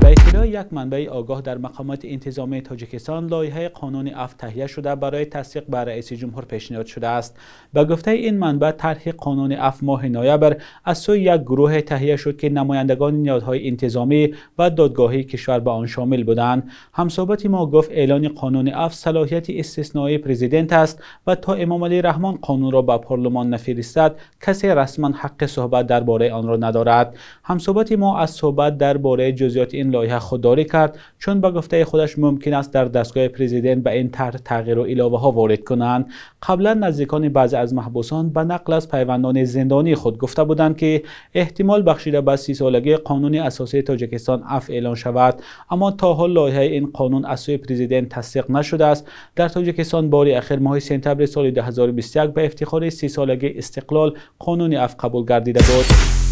به اطلاع یک منبع آگاه در مقامات انتظامی تاجیکستان، لایحه قانون عفو تهیه شده برای تصدیق بر رئیس جمهور پیشنهاد شده است. به گفته این منبع، طرح قانون عفو ماه نوامبر از سوی یک گروه تهیه شد که نمایندگان نهادهای انتظامی و دادگاهی کشور به آن شامل بودند. همصحبت ما گفت اعلان قانون عفو صلاحیت استثنایی پرزیدنت است و تا امام علی رحمان قانون را به پارلمان نفرستد کسی رسما حق صحبت درباره آن را ندارد. همصحبت ما از صحبت درباره جزئیات این لایحه خودداری کرد، چون به گفته خودش ممکن است در دستگاه پرزیدنت به این طرح تغییر و علاوه ها وارد کنند. قبلا نزدیکان بعضی از محبوسان به نقل از پیوندان زندانی خود گفته بودند که احتمال بخشیده به 30 سالگی قانون اساسی تاجیکستان عفو اعلان شود، اما تا حال لایحه این قانون از سوی پرزیدنت تصدیق نشده است. در تاجیکستان بار اخیر ماه سپتامبر سال 2021 به افتخار 30 سالگی استقلال قانون عفو قبول گردیده بود.